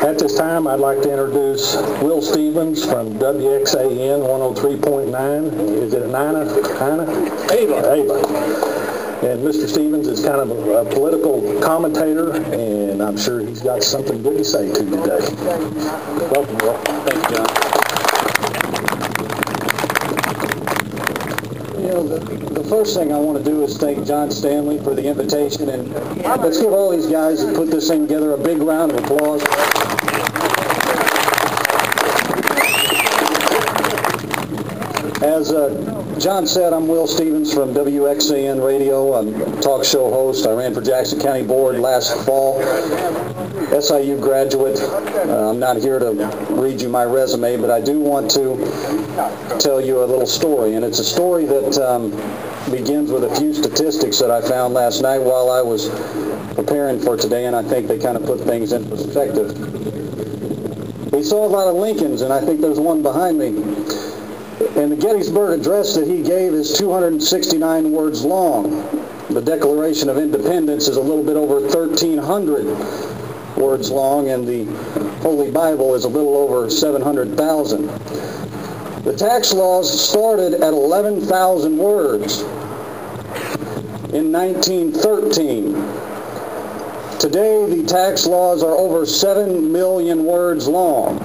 At this time, I'd like to introduce Will Stevens from WXAN 103.9. Is it Nina? Ava. And Mr. Stevens is kind of a political commentator, and I'm sure he's got something good to say to you today. Welcome, Will. Thank you, John. You know, the first thing I want to do is thank John Stanley for the invitation, and let's give all these guys who put this thing together a big round of applause. As John said, I'm Will Stevens from WXAN Radio. I'm a talk show host. I ran for Jackson County Board last fall. SIU graduate. I'm not here to read you my resume, but I do want to tell you a little story. And it's a story that begins with a few statistics that I found last night while I was preparing for today, and I think they kind of put things in perspective. We saw a lot of Lincolns, and I think there's one behind me. And the Gettysburg Address that he gave is 269 words long. The Declaration of Independence is a little bit over 1,300 words long, and the Holy Bible is a little over 700,000. The tax laws started at 11,000 words in 1913. Today, the tax laws are over 7 million words long.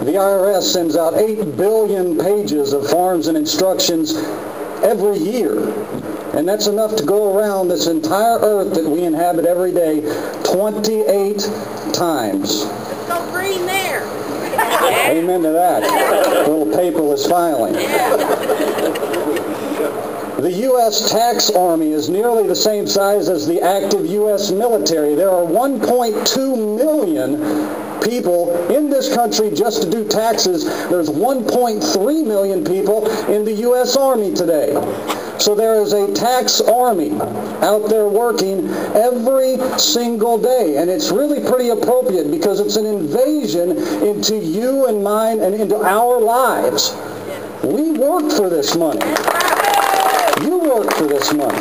The IRS sends out 8 billion pages of forms and instructions every year. And that's enough to go around this entire earth that we inhabit every day 28 times. It's so green there. Amen to that. A little paperless filing. The U.S. tax army is nearly the same size as the active U.S. military. There are 1.2 million people in this country just to do taxes. There's 1.3 million people in the U.S. Army today. So there is a tax army out there working every single day. And it's really pretty appropriate because it's an invasion into you and mine and into our lives. We work for this money. You work for this money.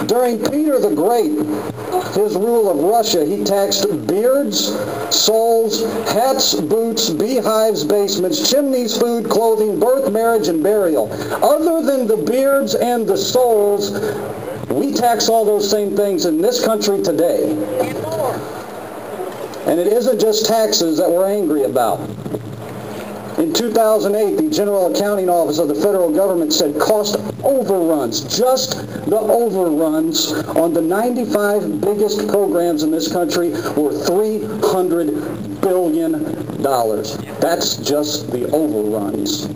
During Peter the Great, his rule of Russia, he taxed beards, souls, hats, boots, beehives, basements, chimneys, food, clothing, birth, marriage, and burial. Other than the beards and the souls, we tax all those same things in this country today. And it isn't just taxes that we're angry about. In 2008, the General Accounting Office of the federal government said cost overruns, just the overruns on the 95 biggest programs in this country were $300 billion. That's just the overruns.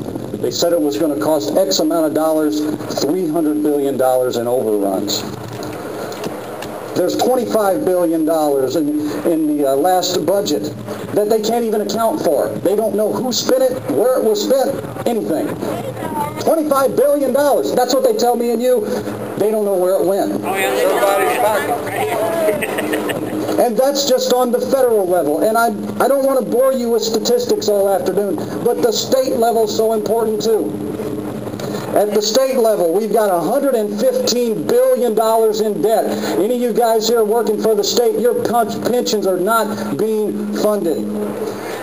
They said it was going to cost X amount of dollars, $300 billion in overruns. There's $25 billion in the last budget that they can't even account for. They don't know who spent it, where it was spent, anything. $25 billion. That's what they tell me and you. They don't know where it went. And that's just on the federal level. And I don't want to bore you with statistics all afternoon, but the state level is so important too. At the state level, we've got $115 billion in debt. Any of you guys here working for the state, your pensions are not being funded.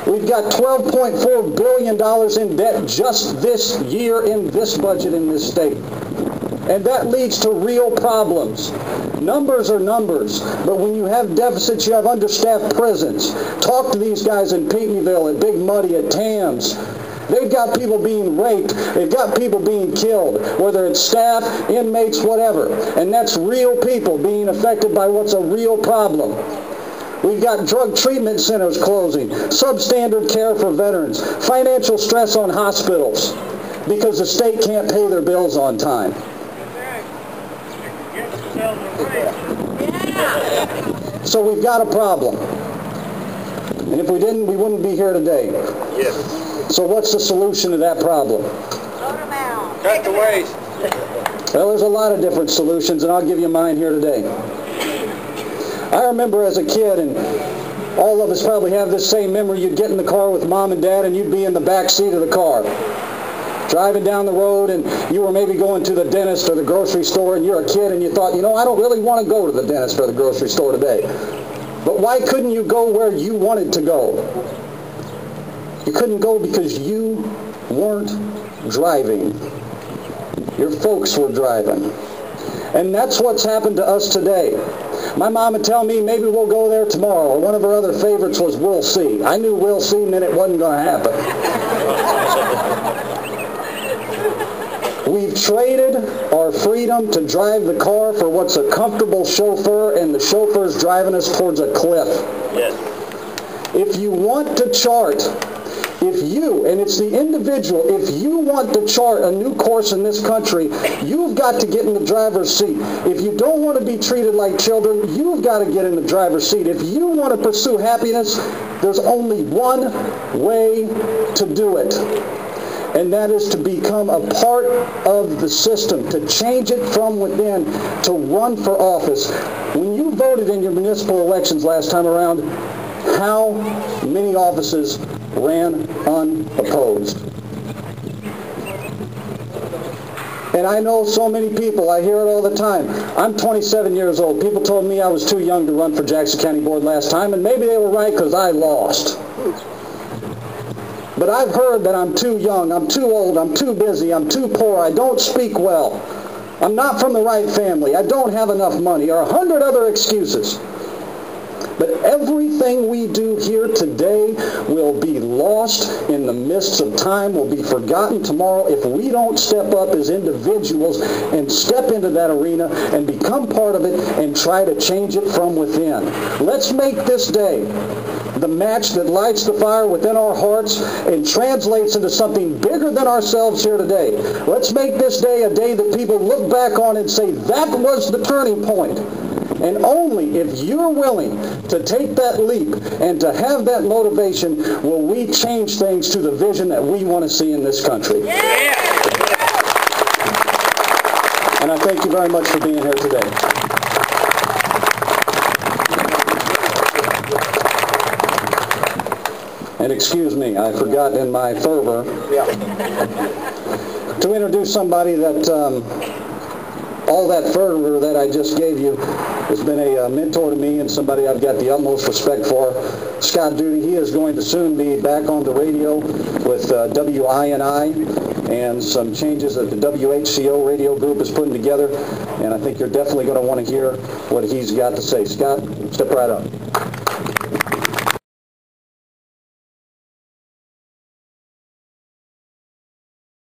We've got $12.4 billion in debt just this year in this budget in this state. And that leads to real problems. Numbers are numbers, but when you have deficits, you have understaffed prisons. Talk to these guys in Pinckneyville, at Big Muddy, at Tams. They've got people being raped. They've got people being killed, whether it's staff, inmates, whatever. And that's real people being affected by what's a real problem. We've got drug treatment centers closing, substandard care for veterans, financial stress on hospitals because the state can't pay their bills on time. So we've got a problem. And if we didn't, we wouldn't be here today. Yes. So what's the solution to that problem? Cut the waste. Well, there's a lot of different solutions, and I'll give you mine here today. I remember as a kid, and all of us probably have this same memory, you'd get in the car with mom and dad, and you'd be in the back seat of the car. driving down the road and you were maybe going to the dentist or the grocery store and you're a kid and you thought, you know, I don't really want to go to the dentist or the grocery store today. But why couldn't you go where you wanted to go? You couldn't go because you weren't driving. Your folks were driving. And that's what's happened to us today. My mom would tell me, maybe we'll go there tomorrow. Or one of her other favorites was, we'll see. I knew we'll see meant it wasn't going to happen. We've traded our freedom to drive the car for what's a comfortable chauffeur, and the chauffeur's driving us towards a cliff. Yes. If you want to chart, and it's the individual, if you want to chart a new course in this country, you've got to get in the driver's seat. If you don't want to be treated like children, you've got to get in the driver's seat. If you want to pursue happiness, there's only one way to do it. And that is to become a part of the system, to change it from within, to run for office. When you voted in your municipal elections last time around, how many offices ran unopposed? And I know so many people, I hear it all the time. I'm 27 years old. People told me I was too young to run for Jackson County Board last time, and maybe they were right because I lost. But I've heard that I'm too young, I'm too old, I'm too busy, I'm too poor, I don't speak well, I'm not from the right family, I don't have enough money, or 100 other excuses. But everything we do here today will be lost in the mists of time, will be forgotten tomorrow if we don't step up as individuals and step into that arena and become part of it and try to change it from within. Let's make this day the match that lights the fire within our hearts and translates into something bigger than ourselves here today. Let's make this day a day that people look back on and say, that was the turning point. And only if you're willing to take that leap and to have that motivation will we change things to the vision that we want to see in this country. Yeah. And I thank you very much for being here today. And excuse me, I forgot in my fervor to introduce somebody that all that fervor that I just gave you has been a mentor to me and somebody I've got the utmost respect for. Scott Duty, he is going to soon be back on the radio with WINI and some changes that the WHCO radio group is putting together, and I think you're definitely going to want to hear what he's got to say. Scott, step right up.